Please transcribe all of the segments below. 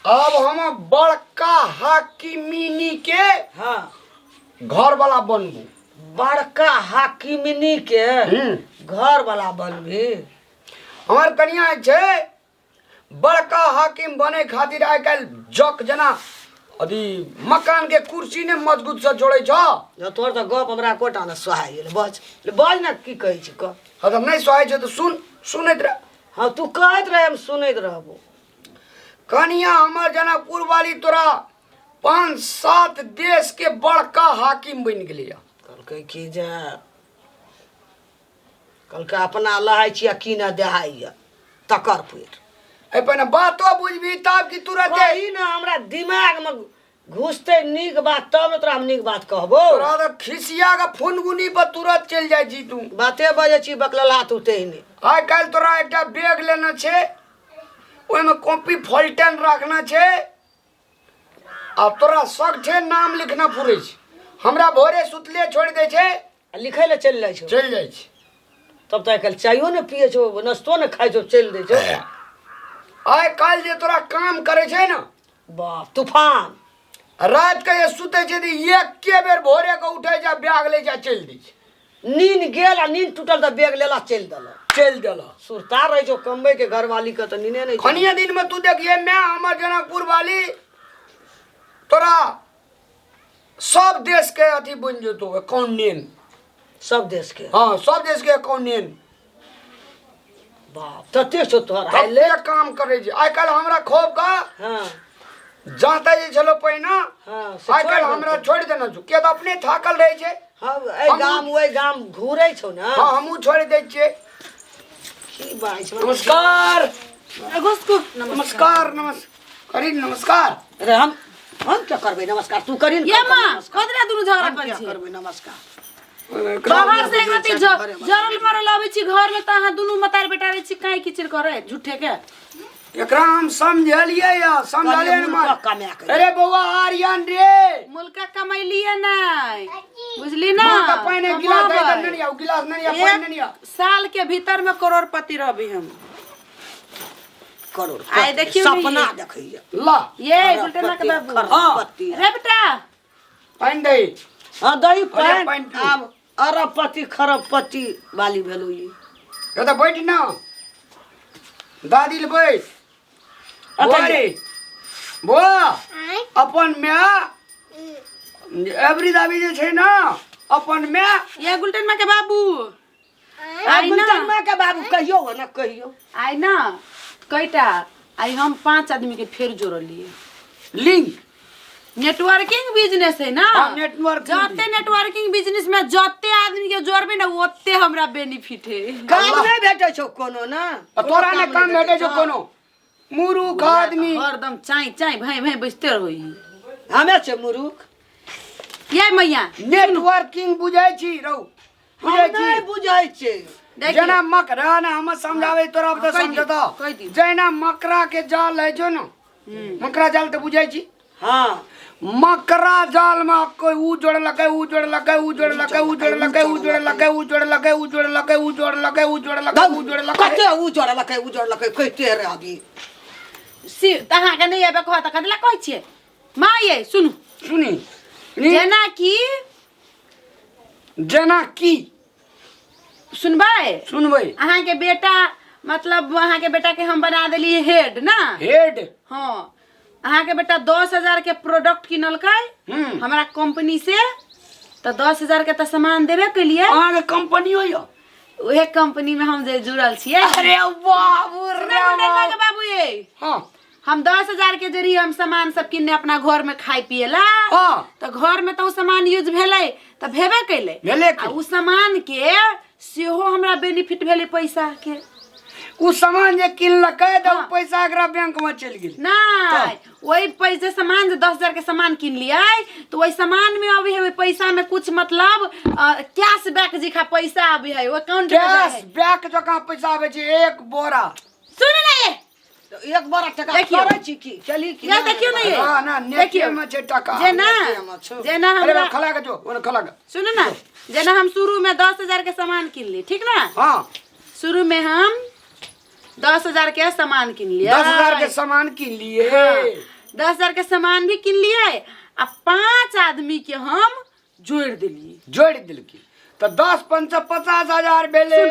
अब हम बड़का हाकिमिनी के घर वाला बनबू। बड़का हाकिमिनी के घर वाला बनबी। हमार कनिया छे बड़का हाकिम बने खातिर आइ काल जक जना अभी मकान के कुर्सी ने मजबूत से जोड़े छ। तोर तो गप हमरा कोटा न सुहाय बज ना की कहै छी क। हाँ तो नहीं सुहाय छ तो सुनैत रह। हाँ तू कहत रहे हम सुनैत रहबो। कनिया हमर जनकपुर वाली तोरा 5-7 देश के बड़का हाकिम बन गेली। कहलकै की जे कहलकै अपना लहाय छिया की न देहाय तकर पेट अपन बातो बुझबी तब कि तुरंत कही ना हमरा दिमाग में घुसते नीक बात तब न तोरा हम नीक बात कहबो। तोरा तो खिसिया के फुनगुनी पर तुरंत चल जाय छी तू। बाते बजे छी बकलला तू तेहने। आइ काल तोरा एकटा बैग लेना छे ओय में कॉपी फॉल्टन रखना छे आ तोरा शक छे नाम लिखना पड़े छे। हमरा भोरे सुतले छोड़ दे छे लिखै ले चल जाय छो। चल जाय छे तब तो कल चायो न पिए छो नाश्तो न खाइ छो चल दे छो। आइ काल जे तोरा काम करे छे ना बाप तूफान रात के ये सुते छे एक के बेर भोरे के उठे जा बैग ले जा चल दी छे। नींद गेल आ नींद टूटल त बैग लेला चल देला। सुरतार रहे छो कमबे के घर वाली के त नीने नहीं। खनिया दिन में तू देखिए मैं हमर जनकपुर वाली तोरा सब देश के अथी बन जतो अकाउंटेंट। सब देश के हाँ सब देश के अकाउंटेंट। बाप तते छो तोहर हाइले काम करे जे। आइ काल हमरा खोब का हां जाता जे चलो पहिना हां आइ काल हमरा छोड़ देना छु के त अपने थाकल रहे छे। हां ए गाम ओए गाम घूरै छौ ना। हां हमहु छोड़ दे छिए। की बात छौ। नमस्कार अगस्त नमस्कार नमस्कार। अरे हम क्या करबे नमस्कार तू करी ये मां कदरा दुनु झगड़ा क्या कर छी। करबे नमस्कार। बाहर से एकरती जरल मरल आबै छी घर में त अहाँ दुनु मतार बेटा रे छी काहे किचिर करे झूठे के। एकरा हम समझलिए या समझले न मत। अरे बौआ आर्यन रे मुल्का कमैलिए नै बुझली ना। मां का पानी गिलास दे दे ननिया गिलास ननिया पानी ननिया। साल के भीतर में करोड़पति रहबी हम। करोड़ आइ देखियो सपना देखैया ला ये गुलटना के बाबू रे बेटा पानी दे। हां दही पानी पान अब अरबपति खरबपति वाली भेलु ई। ये तो बैठ ना दादी ले बैठ। अरे बुआ अपन में एवरी दाबी जे छे ना अपन में ये गुलटना के बाबू आई ना के बाबू कहियो ना कहियो आई ना कईटा आई हम 5 आदमी के फेर जोड़लिए। लिंक नेटवर्किंग बिजनेस है ना। नेटवर्क जते नेटवर्किंग बिजनेस में जते आदमी के जोड़बे ना ओते हमरा बेनिफिट है। काम नहीं भेटे छौ कोनो ना। तोरा ने काम भेटे छौ कोनो मूर्ख आदमी हरदम चाय चाय भाई भाई बजते रही। हमे छे मूर्ख ये मैया नेटवर्किंग बुझाई छी रौ बुझाई नहीं छी बुझाई छे। जना मकरा ना हम समझावे तोरा तो समझ दो। जना मकरा के जाल है जो ना मकरा जाल तो बुझाई छी। हां मकरा जाल में कोई ऊ जोड़ लगे ऊ जोड़ लगे ऊ जोड़ लगे ऊ जोड़ लगे ऊ जोड़ लगे ऊ जोड़ लगे ऊ जोड़ लगे ऊ जोड़ लगे ऊ जोड़ लगे ऊ जोड़ लगे कते ऊ जोड़ लगे कहते रे अभी सी तहा के नहीं आबे कहत कदला कहै छिए मां ये सुनु सुनी जना की सुनबै सुनबै अहाँ के बेटा मतलब अहाँ के बेटा के हम बना देली हेड ना हेड। हां अहाँ के बेटा 10,000 के प्रोडक्ट किनलकै हमरा कंपनी से तो 10,000 के तो सामान देबे के लिए। अहाँ के कंपनी होय ओहे कंपनी में हम जे जुड़ल छिए। अरे बाबू रे बाबू ये हां हम 10,000 के जरिए हम सामान सब किने अपना घर में खाई पिएला। हां तो घर में तो सामान यूज भेलै तो भेबे कैले आ उ सामान के सेहो हमरा बेनिफिट भेलै पैसा के। उ सामान जे किनलकै त पैसा एकरा बैंक में चल गेल ना वही पैसे सामान जो 10,000 के सामान किन लिया तो वही सामान में अभी है पैसा में कुछ मतलब कैश बैक जिखा पैसा अभी है वो अकाउंट में कैश बैक जका पैसा आवे छै एक बोरा। सुन ना ये एक बार टका करे छी की चली की ये देखियो ना ये हां ना नेके में छै टका जे ना अरे हमरा खला के जो ओने खला के सुन ना जे ना हम शुरू में 10,000 के सामान किन ली ठीक ना। हां शुरू में हम 10,000 के सामान किन लिया 10,000 के सामान किन लिए। 10,000 के सामान भी किन लिया आ 5 आदमी के हम जोड़ दिलिए। जोड़ दिलकी तो 10 5 50,000 भेले।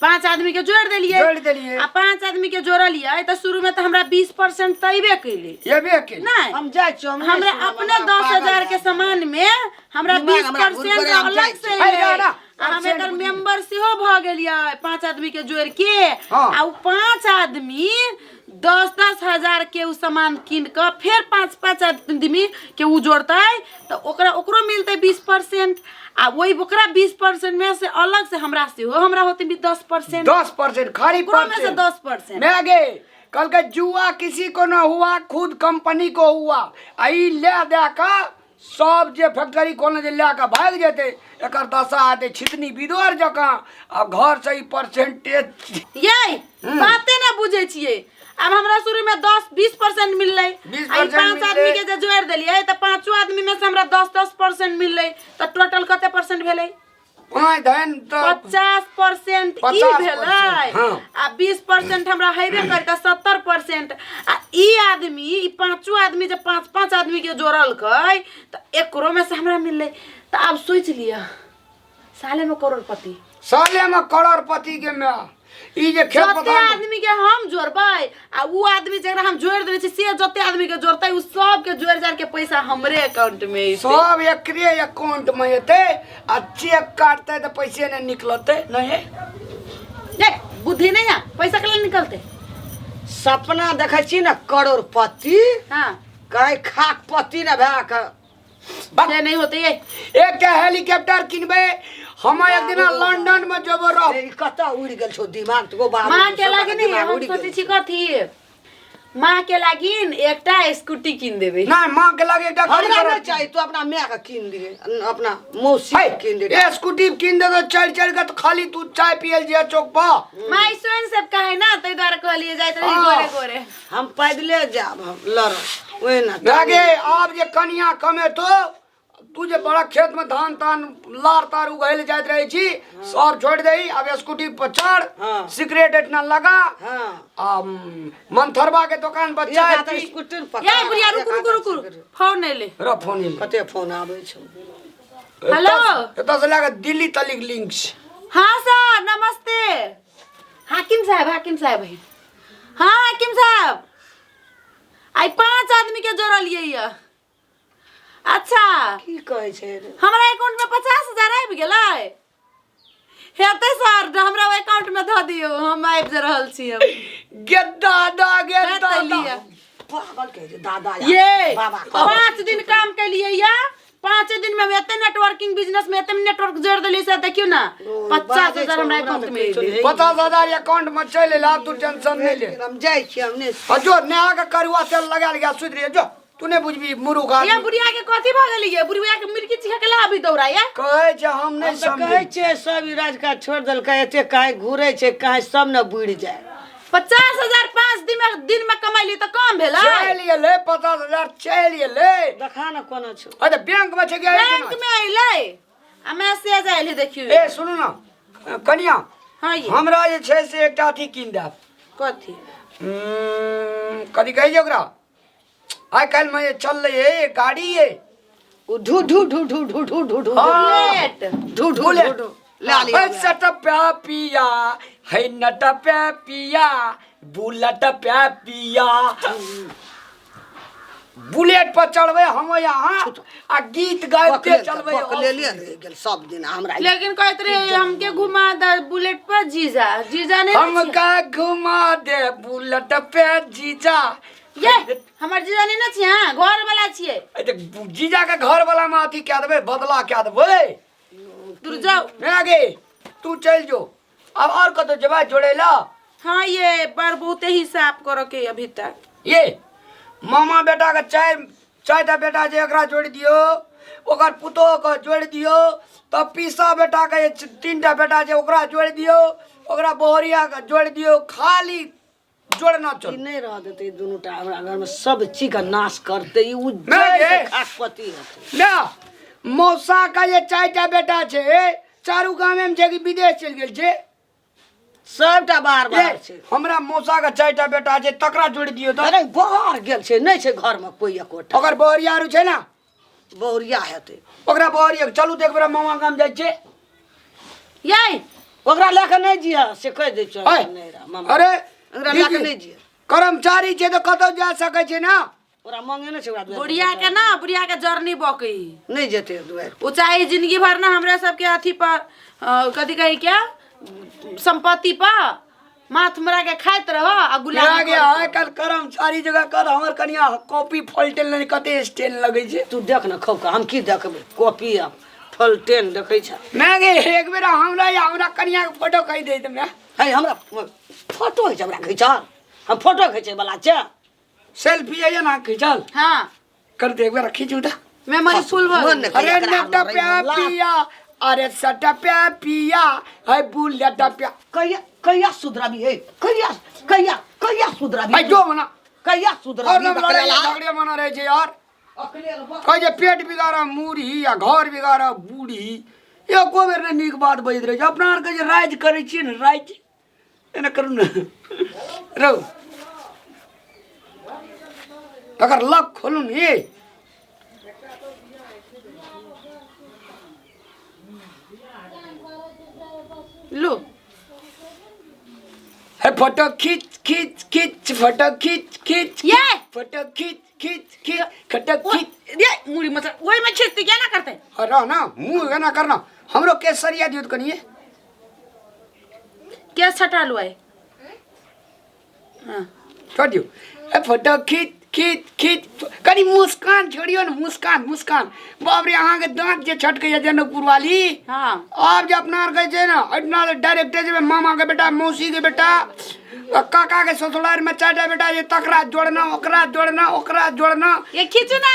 5 आदमी के जोड़ दिलिए आ 5 आदमी के जोड़लिए तो शुरू में तो हमरा 20% तैबे कैले ये भी के नहीं हम जाए छी हमरा अपने 10,000 के सामान में हमरा 20% अलग से ले हम एकर मेंबर सेहो भ गेलिए 5 आदमी के जोड़ के आ 5 आदमी 10,000 के उ सामान किन के फिर 5 आदमी के उ जोड़ते तो ओकरो मिलते 20% आ वही ओकरा 20% में से अलग से हमरा से हो हमरा होते भी 10% 10% खाली में से 10% मैं आगे कल का जुआ किसी को न हुआ खुद कंपनी को हुआ आई ले दे का सब जे फैक्ट्री खोलने जे ले का भाग जेते एकर दशा आते छितनी विदोर जका आ घर से ही परसेंटेज यही बातें ना बुझे छिए। अब हमरा शुरू में 10-20% मिलले 5 आदमी के जे जोड़ देलिए तो 5 आदमी में से हमरा 10% मिलले तो टोटल कते परसेंट भेलै 50% ई भेलै आ 20% हमरा हेबे करता 70% आ ई आदमी ई 5 आदमी जे 5 आदमी के जोड़ल कै तो एकरो में से हमरा मिलले तो अब सोच लिया साले में करोड़पति के में ई जे खेत जते आदमी के हम जोड़बै आ उ आदमी जेकरा हम जोड़ देले छी से जते आदमी के जोड़तै उ सब के जोड़ जाड़ के पैसा हमरे अकाउंट में एतै सब एकरे अकाउंट में एतै आ चेक काटतै त पैसे नहीं निकलतै नहीं देख बुद्धि नहीं है पैसा केला निकलतै सपना देखै छी ना करोड़पति हां कहीं खाकपति ना भए के से नहीं होते ये एक हेलीकॉप्टर किनबे हम एक दिन लंदन में जब रह कता उड़ गेल छौ दिमाग तो बाबू मां के लागी नहीं हम सोचे छी कथी मां के लागी एकटा स्कूटी किन देबे ना मां के लागी एकटा हमरा नहीं चाहिए तू अपना मां का किन दे अपना मौसी के किन दे ए स्कूटी किन दे तो चल के तो खाली तू चाय पियल जे चौक पर मां स्वयं सब कहे ना तै द्वारा कहलिए जाइत रही गोरे गोरे हम पैदले जाब हम लड़ ओए ना लागे अब जे कनिया कमे तो तू जे बड़ा खेत में धान तान लार तार उगैल जाइत रही छी सब छोड़ दई अब स्कूटी पर चढ़ सिगरेट इतना लगा मंथरवा के दुकान पर चाय पी स्कूटर पर ये बुढ़िया रुक फोन नहीं ले रो फोन ले कते फोन आबै छौ हेलो एत से लगा दिल्ली तलिक लिंक्स हाँ सर नमस्ते हाकिम साहब है हाँ हाकिम साहब आई 5 आदमी के जोड़लिए ये अच्छा की कहै छै हमरा अकाउंट में 50,000 आबि गेलै हेतै सर हमरा अकाउंट में ध दियौ हम आबि रहल छी हम गे दादा पागल कह दे दादा ये बाबा 5 दिन काम के लिए या 5 दिन में एते नेटवर्किंग बिजनेस में एते नेटवर्क जोड़ देली से देखियो ना 50,000 हमरा अकाउंट में 50,000 अकाउंट में चले ला तू टेंशन नहीं ले हम जाय छी हमने जो नया का करुआ तेल लगा लिया सुध रे जो तूने बुझबी मुरुगा ये बुढ़िया के कथी भ गेली ये बुढ़िया के मिर्गी चिखा के ला अभी दौड़ाया कहे जे हम नहीं समझे कहै छै सब इराज का छोड़ देल का एते काहे घुरै छै काहे सब न बुड़ जाए 50,000 5 दिन में कमाइली तो कम भेला चलिए ले 50,000 चलिए ले देखा न कोना छौ अरे बैंक में गया बैंक में आइले आ मैसेज आइले देखियो ए सुनु ना कनिया हां ये हमरा जे छै से एकटा अथी किन दे कथी कथी कहै छै ओकरा आइ काल में ये चल रही है गाड़ी ये ढू ढू ढू ढू ढू ढू ढू ढू बुलेट ढू ढू ढू ला लिया सट पिया है नट पिया बुलेट पिया बुलेट पर चढ़बे हम यहाँ आ गीत गाइते चलबे ले गेल सब दिन हमरा लेकिन कहत रहे हमके घुमा दे बुलेट पर जीजा ने हमका घुमा दे बुलेट पे जीजा ये हमर जीजा ने न छिए घर वाला छिए जीजा के घर वाला में अथी क्या देबे बदला क्या देबे दूर जाओ मैं आगे तू चल जो अब और कतो जवाब जोड़ेला हाँ ये पर बहुत ही साफ करो के अभी तक ये मामा बेटा का चारटा बेटा जे एकरा जोड़ दियो ओकर पुतो के जोड़ दियो तब पीसा बेटा के 3टा बेटा जे ओकरा जोड़ दियो ओकरा बोहरिया के जोड़ दियो खाली जोड़ना चल नहीं रह देते दोनों हमरा घर में सब चीज का नाश करते ई उ खाकपति है ना मौसा का ये 4टा बेटा छे चारू गांव में जे कि विदेश चल गेल छे सबटा बाहर छै। हमरा मौसा के 4टा बेटा छै, तकरा जोड़ि दियो तो। अरे बाहर गेल छै, नहीं छै घर में कोई एकोटा। ओकर बहरिया आरू छै ना, बहुरिया हेतै ओकरा बहरिया चलू तो एक बेर मामा गाम जाइ छै। ये ओकरा लेके नहीं जिया से कह दे छ। अय, नहीं रा मामा, अरे ओकरा लेके नहीं जिया। कर्मचारी छै तो कतौ जा सकै छै ना। ओकरा मांगे नहीं छै, ओकरा बुढ़िया के ना, बुढ़िया के जर्नी बकई नहीं जेते दुआर। वो चाहे जिंदगी भर ना हमरा सबके अथी पर कथी कही क्या संपत्ति पर माथ मरा के खाइत रहो आ गुलाम गया है कल कर्मचारी जगह कर हमर कनिया कॉपी फॉल्टेन ने कते स्टेन लगे छै। तू देख ना खौका, हम की देखबै कॉपी आ फलटेन देखै छ। मैं गे एक बेर हमरा कनिया के फोटो कहि दे तुमने। है हमरा फोटो है हमरा खिंचल, हम फोटो खींचे वाला छ। सेल्फी है ना खिंचल हाँ कर दे एक बार खींचू ता। मेमोरी फुल मन भर नहीं अरे नेटा पे पिया, अरे सटा पे पिया, है बुलेट पे कहिया सुधराबी है, कहिया सुधराबी भाई जो मना कहिया और सुधराबी ना लड़ाई झगड़े मना रहे छै यार। कह जे पेट बिगाड़ा मूढ़ी या घर बिगाड़ा बूढ़ी, ये को बेर ने नीक बात बजैत रहे छै। अपना आर के जे राज करै छी ने राज एना करू ने रौ तकर लक खोलू ने। लो है फोटो खींच खींच खींच, फोटो खींच खींच, ये फोटो खींच खींच खींच, फोटो खींच। ये मुड़ी मतलब वही में छेड़ती क्या ना करते। अरे ना मुंह ना करना, हमरो केसरिया दियो कनिए। क्या छटा लो है हाँ छोड़ दियो। ए फोटो खींच खींच खींच, कनी मुस्कान छोड़ियो ना, मुस्कान मुस्कान। बाप रे अहाँ के दांत जे छटके या जनकपुर वाली। हाँ आप जे अपना आर कहे छै ना इतना डायरेक्ट जे मामा के बेटा, मौसी के बेटा, काका के ससुराल में 4टा बेटा ये तकरा जोड़ना, ओकरा जोड़ना, ओकरा जोड़ना। ये खींचो ना।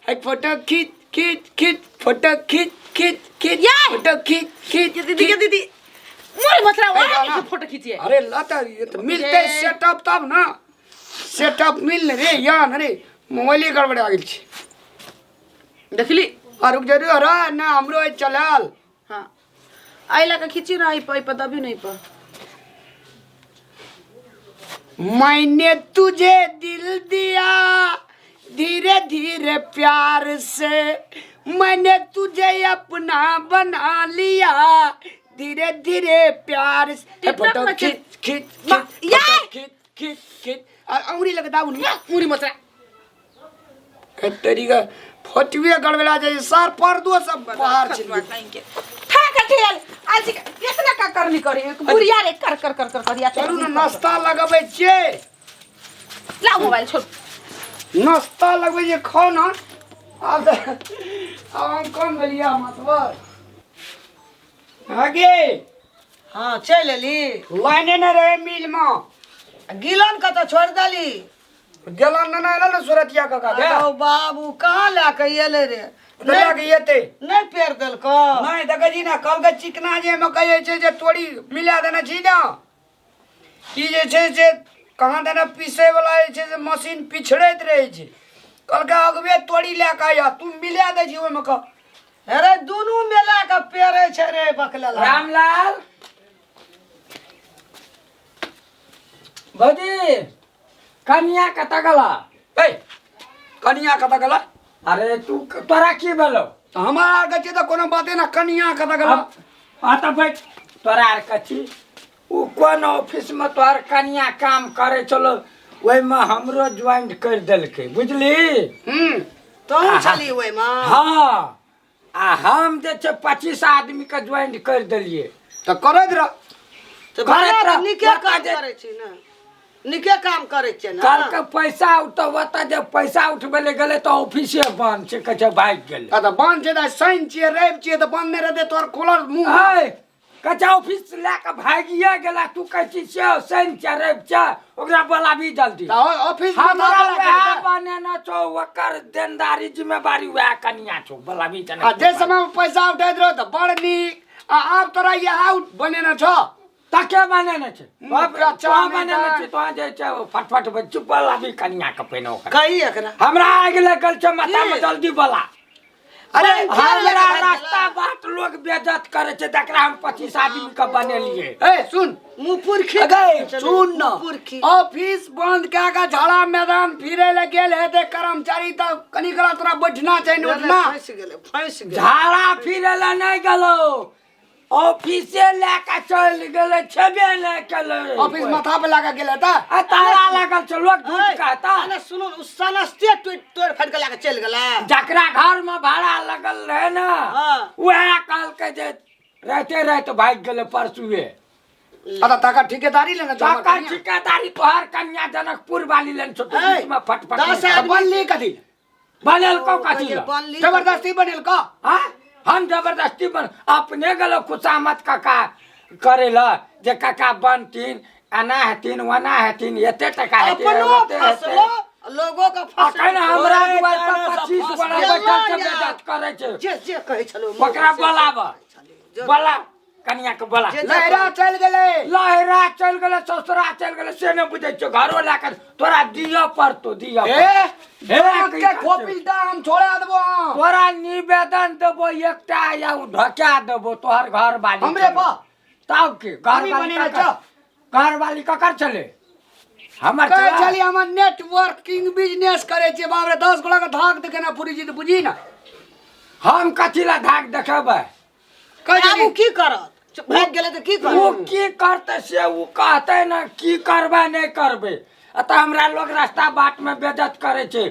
ए फोटो खींच खींच खींच, फोटो खींच खींच खींच, ये फोटो खींच खींच। दीदी के दीदी मुड़ी मसरा ए, गाना। वो फोटो खींचिए। अरे लता ये तो मिलते सेटअप तब ना, सेटअप मिल रे यार। अरे मोबाइल गड़बड़ आ गेल छै। देखली आ रुक जरूर अरे ना हमरो ए चलल। हाँ आई लगा खींची ना आई पर दबी नहीं पर। मैंने तुझे दिल दिया धीरे धीरे प्यार से, मैंने तुझे अपना बना लिया धीरे धीरे प्यार से। टिकटॉक फोटो में खींच खींच ये! खींच खींच खींच खींच, अंगुली लगा दाऊ नहीं मुड़ी मसरा तरीका फोटुए गड़बड़ा जाए सार पर दो सब बाहर चल ठा ठेल आज कितना का करनी करी बुढ़िया रे कर कर कर कर करिया करू ना नाश्ता लगाबै छियै। ला मोबाइल छोड़ नाश्ता लगबै जे खाओ ना। अब हम कम गलिया मतबर आगे हाँ चल एली। लाइने न रहे मिल में गिलन का तो छोड़ दली। गेला ना एला ना सुरतिया काका दे अरे बाबू कहाँ लाके एले रे, दला के येते नहीं पेर देल को। नहीं देखै छी ना कल के चिकना जे में कहै छै जे तोड़ी मिला देना छी ना, ई जे छै से कहाँ देना पीसे वाला जे छै से मशीन पिछड़ैत रहै छै। कल के अगबे तोड़ी ले के आया तू मिला दे छी ओय में का। अरे दोनों मिला के पेरे छै रे बकला। रामलाल भौजी कनिया कतऽ गेला? ए कनिया कतऽ गेला? अरे तू तोरा की भेलो? हमारा के छै त कोनो बाते ना, कनिया कतऽ गेला? तो बैठ, तोरा आर कथी उ कोन ऑफिस में तोहर कनिया काम करे चलो ओहि में हमरो ज्वाइंट कर देलकै बुझली। तो चली ओइ में। हाँ आ हम जे छै 25 आदमी के ज्वाइंट कर देलिए। त करैत रह तो करैत रह, निके काम करे छी ना, निके काम करे छै ना। कल के पैसा उठबता जब पैसा उठबे ले गेले तो ऑफिसे बंद छै, कहे भाग गेले। त बांध छै त शनि छियै रवि छियै त बंद नहि रहतै तोहर खोलल मुंह। है कचा ऑफिस लेके भागिए गेला, तू कहै छी से शनि छै रवि छै, ओकरा बोलाबी जल्दी। त ऑफिस में हमरा ताला वएह लगा बनेना छौ, ओकर देनदारी जिम्मेवारी वएह कनिया छौ, बोलाबी आ तना। जे समय में पैसा उठैत रहो त बड़ नीक। आ आब तोरा ये आउट बनेना छ तके बनेने छै, मुकरा तो चाह बनेने में छै, तो जे छै फटफट बच्चू बोलाबी कनिया के पहिने ओकर। कही एकरा हमरा आगि लगल छै माथा में, जल्दी बोला। अरे हमरा रास्ता बाट लोग बेइज्जत करे छे, तकरा हम 25 आदमी का बनेलिए। ए सुन मुपुर खी अगे सुन न, मुपुर खी ऑफिस बंद क्या का झाड़ा मैदान फिरे ले गेल है ते कर्मचारी त कनी करा तोरा बैठना चाहिए उठना। फंस गेले झाड़ा फिरेला नहीं गलो, ऑफिसे लेके चल गेले, छबे नहीं केले। ऑफिस माथा पे लगा गेल है ता आ ताला लागल छ, लोग झूठ कहता। अरे सुनो उसाना स्टे तोड़ फट के लेके चल गेला। जकरा घर में भाड़ा लगल रहे ना, हाँ। वह कहल के जे रहते रहते भाग गेले परसुए। अदा ताका ठेकेदारी लेना ताका ठेकेदारी तोहर कन्या जनकपुर वाली लेन छोटू ए, में फटफट 10 आदमी बनली कथी बनल को कथी ला? बनली जबरदस्ती बनेल का हाँ? हम जबरदस्ती बन अपने गलो खुशामत काका करेला जे काका बनतीन आना हतीन वना हतीन एते टका हेते अपनो ओते फसलो हेते। लोगों का फसलो अखन हमरा दुआर पर 25 बड़ा बैठल के बेइज्जत करे छे। जे कहे छलो ओकरा बोलाब, बोला कन्या के बोला। लहरा चल गेले, लहरा चल गेले, ससुरा चल गेले, से न बुझे छ। घरो लाकर तोरा दिया पड़तो, दिया ए हे के खोपिल ता हम छोड़ा देबो। तोरा निवेदन देबो एकटा या ढका देबो तोहर घर वाली हमरे पा तब के घर हमी वाली बनेला का घर वाली का कर चले हमर कहे चला। चली हमर नेटवर्किंग बिजनेस करे छे। बाप रे 10 गोला का धाक देखे ना पूरी जी तो बुझी ना। हम कथिला धाक देखेबै? कहे अब चली की करत भाग गेले तो की वो करत? की करते से वो कहते ना की करबे नहीं करबे। अतः हमरा लोग रास्ता बाट में बेइज्जत करे छे,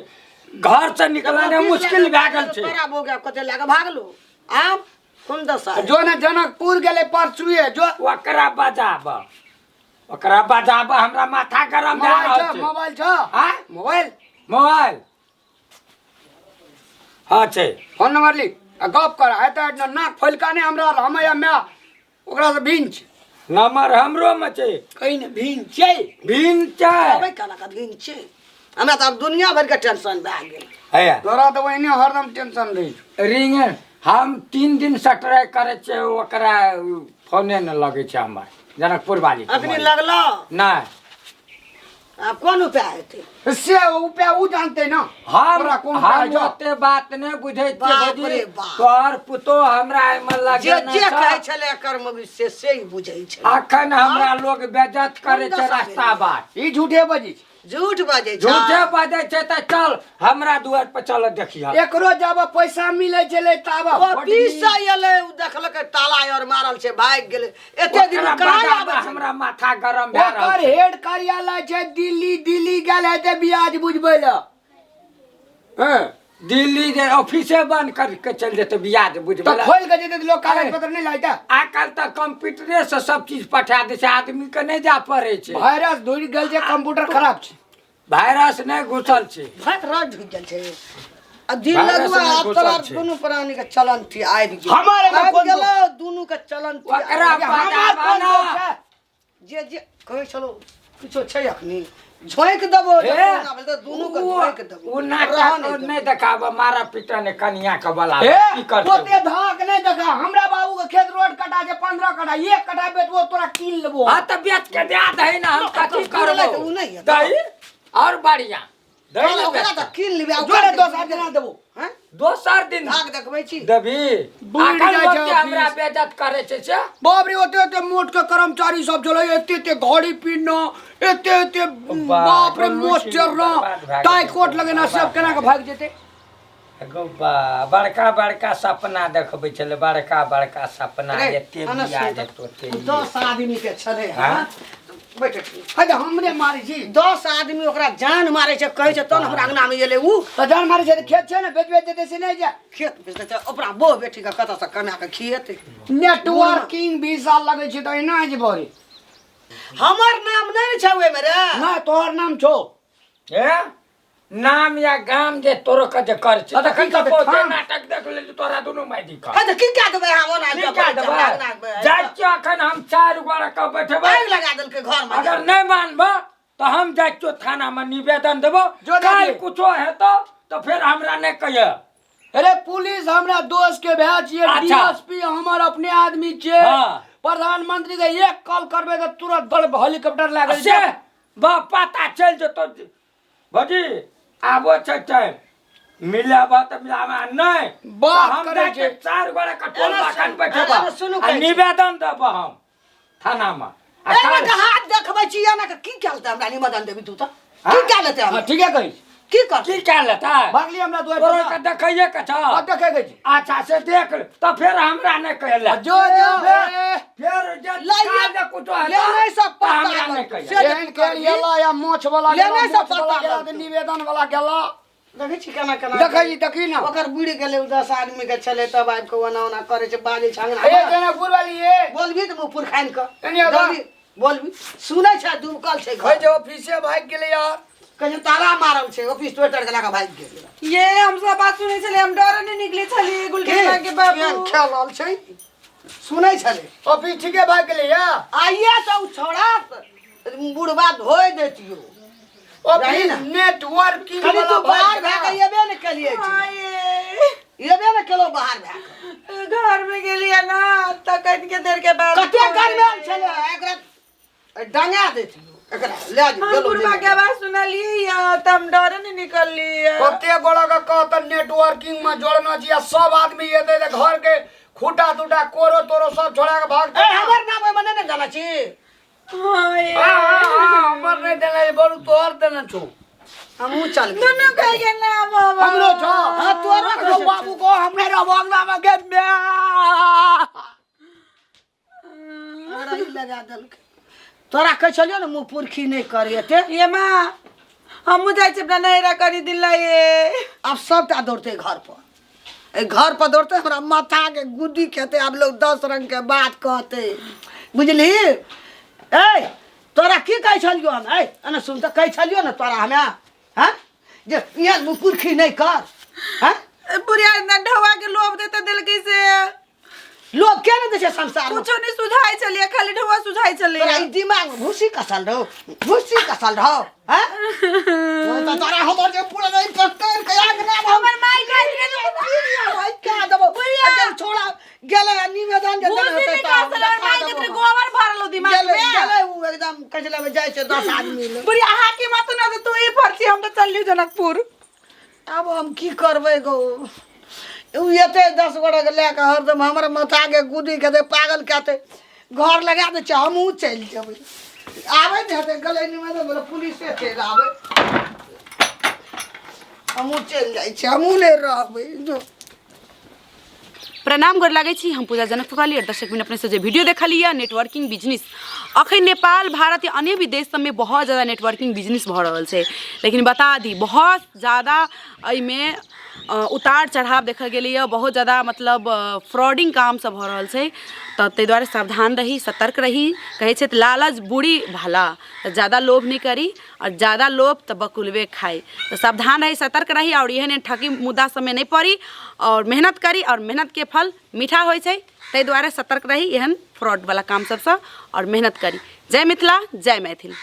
घर से निकलने मुश्किल भए गेल छे। खराब हो गया कते लेके भागलो। आब कोन दशा जो ना जनकपुर गेले परसुए जो ओकरा बजाब, ओकरा बजाब, हमरा माथा गरम भए मोबाइल रहल छ छे। मोबाइल छ हाँ? मोबाइल मोबाइल हाँ छे। फोन नंबर लिख आ गप कर है त नाक फलका ने हमरा हमया में ओकरा से भिंच नंबर हमरो में छे, कहीं ने भिंच छै भिन छे। अबे काला का दिन छे। हमरा त अब दुनिया भर के टेंशन भए गेल। है तोरा तो वही हरदम टेंशन रही। रिंग हम 3 दिन से ट्राई करे छे, ओकरा फोने न लगे छे हमर जनकपुर वाली के अखनी मोबाइल। लगलो नहीं अब कौन उपाय हेते? से उपाय उ जानते ना हम तोरा कौन हम उपाय छौ? ओते बात ने बुझे छे बाप बजी। रे बाप। तोहर पुतो हमरा में लगे जे न जे छ। कहे छले कर्म से ही बुझै छै। अखन हमरा लोग बेइज्जत करे छे रास्ता बाट। ई झूठे बजी छै। झूठ बाजै छै। झूठे बाजे छे त चल हमरा दुआर पर चल देखिया। एकरो जब पैसा मिले छले तब ऑफिस से एले उ देखलक ताला और मारल छै भाग गेले। एते दिन कहां आबै छै? हमरा माथा गरम भए ओकर रहल छे। हेड कार्यालय छै दिल्ली। दिल्ली गेल है ते ब्याज बुझबै ल। हां दिल्ली जे ऑफिसे बंद करके चल जेते ब्याज तो बुझबला। खोल के जेते लोग कागज पत्र नहीं लाइता। आजकल तो कंप्यूटरे से सब चीज पठा दे छे, आदमी के नहीं जा पड़े छे। वायरस धुर गेल छै, कंप्यूटर खराब छै। वायरस नहीं घुसल छे। रात ढुक गेल छै। आ दिन भाइरस लगवा में आब घुसल तोरा छै। दुनू प्राणी के चलन थी आबि गेल। हमारे में आबि कोन गेलो दुनू के चलन थी। ओकरा आबि गेल। हमार कोन बजाबा दोष है? जे जे कहै छलो किछो छै अखनी झोंक देबो दुनू के झोंक देबो। वो नाटक नहीं देखाब, मारा पीटा ने कन्या के बला ए की करते? ओते धाक नहीं देखा। हमरा बाबू के खेत रोड कटा छै 15 कटा, 1 कटा बेचबो तोरा कीन लेबो। हां त बेच के दे दही ना, हम कथी तो कीन ले करबो? तो उ नहीं है। दही और बढ़िया दही चल ले ओकरा बेच। त कीन लेबे। जोरे दोसर जना देबो। हैं दोसर दिन भाग देखबै छी। देबी बुढ़ आखन जाय छै ओते हमरा ऑफिस। बेइज्जत करे छे से। बाप रे ओते ओते मोट के कर्मचारी सब चलो, एते एते घड़ी पीना, एते एते बाप रे मोस्टर ना टाई कोट लगेना, सब केना के भाग जेते। गौबा बड़का बड़का सपना देखबै छले, बड़का बड़का सपना अरे, एते अनस बिया सुन जे त, तोते। 10 आदमी के छले। हाँ? हां बैठ। है हमरे मारी छी 10 आदमी ओकरा जान मारे छै कहै छै तन हमरा अंगना में एले उ त जान मारी छै त खेत छै ने बेच बेच देते से नहीं जा। खेत बेचते छै ओकरा बो बेटी के कत से कमा के खिएते। नेटवर्किंग 20 साल लगे छै त एना जे भरी। हमर नाम नहीं छै ओए में रे। ना तोहर नाम छौ। ए नाम या गाम जे तोरो के जे कर छै अच्छा, तखन की तो करबै? पहुंचे ठाम। नाटक देख ले तोरा दुनु माय दिखा। है त की क्या देबै हम ओना की क्या देबै? जाय छी अखन हम 4 गोरा के बैठबै। बैग लगा देल के घर में। अगर नहीं मानबो तो हम जाय छियो थाना में निवेदन देबो। जो दे काल दिए। कुछो हेतो तो फिर हमरा नहीं कहिए। अरे पुलिस हमरा दोस्त के भै छियै। अच्छा। डीएसपी हमर अपने आदमी छै। हाँ। प्रधानमंत्री के एक कॉल करबे त तुरंत बड़ हेलीकॉप्टर लागल से बा पता चल जतो भजी आबो छै टाइम मिले बात मिलावा नहीं बात हम करे जाके छे। 4 गोड़ा का टोला कान बैठेबा अरे सुनू आ कहै छी। निवेदन देब हम थाना में आ एमे काल- के हाथ देखबै छियै ना के की कहलते हमरा निमंत्रण देबी तू त की कह लेते हम हाँ ठीक है कही की कर की क्या लेता है भागली हमरा दुआर तोरा पर के देखइए के छ अब देखे गई छी। अच्छा से देख ले, तो फिर हमरा नहीं कहले जो जो फिर जे लाइए- काल दे कुछ है ले नहीं सब तो पता हमरा कर। नहीं कहले से- एहन के गेला या मोछ वाला ले गेला नहीं सब मोछ वाला पता गेला कर। त निवेदन वाला गेला देखै छी केना केना देखै छी देखी ना ओकर बुढ़ी गेलै 10 आदमी के छले तब आबि के ओना ओना करे छै बाजे छै ए अंगना जनकपुर वाली ए बोलबी त मुंह पुर खाइन क एनी आबा। जल्दी बोलबी सुनै छै दुकल छै भाई घर जो ऑफिस से भाग गेले यार कहीं ताला मारल छै ऑफिस ट्विटर के लगा भाग गेल ये हम सब बात सुनै छले हम डर नहीं निकले छली गुलकेना के बाबू खेलल छै सुनै छले ऑफिस ठीक है भाग गेले या आइए तो उ छोड़ा बुढ़वा धोइ देतियो जाही ऑफिस ना। नेटवर्किंग खाली वाला तू बाहर भाग भाग गेला। एबे न केलिए एबे न केलो बाहर भाग घर में गेलिए ना त कट के देर के बाद कते घर में आयल छले एकरा डंगा देतियो एकरा ले हम गेलो बुढ़वा के आवाज सुनलिए या त हम डर नहीं निकलली कते गोड़ा का कहत नेटवर्किंग में जोड़ना चाहिए सब आदमी ये दे घर के खूटा टूटा कोरो तोरो सब छोड़ा के भाग ए हमर नाम मने न जाना छी हां ये हमर नहीं देना बड़ू तोहर देना छु हमहू चल गए दोनों कह के नाम बाबा हमरो छ हां तोरो हमरो बाबू को हमरे रवांगना में के अरे ई लगा देलकै तोरा कह छलियो न मुंह पुरखी नहीं करियते ये माँ हम जाए छे अपना नहरा करी दिला ये अब सबटा दौड़ते घर पर ए घर पर दौड़ते हमरा माथा के गुद्दी कहते अब लोग 10 रंग के बात कहते बुझली ए तोरा की कह छलियो हम ए अने सुन त कह छलियो न तोरा हमे हैं जे यहाँ मुंह पुरखी नहीं कर हैं बुढ़िया इतना ढवा के लोभ देते दिल के से लोग क्या नहीं देखे संसार में कुछ नहीं सुझाई चलिए खाली ढवा सुझाई तोरा चलिए ई दिमाग में भूसी कसल रहो हैं तो तोरा हमर जे पूरा नहीं पकड़ के आग ना हमर माई कह भाई क्या दबो अजल छोड़ा गेले निवेदन जे देने बुद्धि होते निकाल से माई के तेरे गोबर भरल हो दिमाग गेले में गेले उ एकदम कचला में जाय छै 10 आदमी ले बुढ़िया हाकी मत ना तो ई पर्ची हम तो चलियो जनकपुर अब हम की करबै गो उ एते 10 गोड़ा के लेके हरदम हमर माथा के गुदी के दे पागल कहते घर लगा दे छै हमहू चल जेबै आबै ने हेते गले निवेदन बोले पुलिस से चल आबै हमहू चल जाय छै हमहू ले रहबै जो प्रणाम गोर लागै छी हम पूजा जनकपुर वाली और दर्शक बिन अपने से जो वीडियो देखलिए नेटवर्किंग बिजनेस अखन नेपाल भारत या अन्य भी देश सब में बहुत ज़्यादा नेटवर्किंग बिजनेस भ रहल छै लेकिन बता दी बहुत ज़्यादा एहिमे उतार चढ़ाव देखल गेलैए बहुत ज़्यादा मतलब फ्रॉडिंग काम सब भ रहल छै तो ताहि दुआरे सावधान रही सतर्क रही कहै छै लालच बुरी भला तो ज़्यादा लोभ नहीं करी और ज़्यादा लोभ तो बकुलबे खाई तो सावधान रही सतर्क रही और एहन ठगी मुद्दा सब में नहीं पड़ी और मेहनत करी और मेहनत के फल मीठा होइ छै ताहि दुआरे सतर्क रही एहन फ्रॉड वाला काम सबसे और मेहनत करी जय मिथिला जय मैथिल।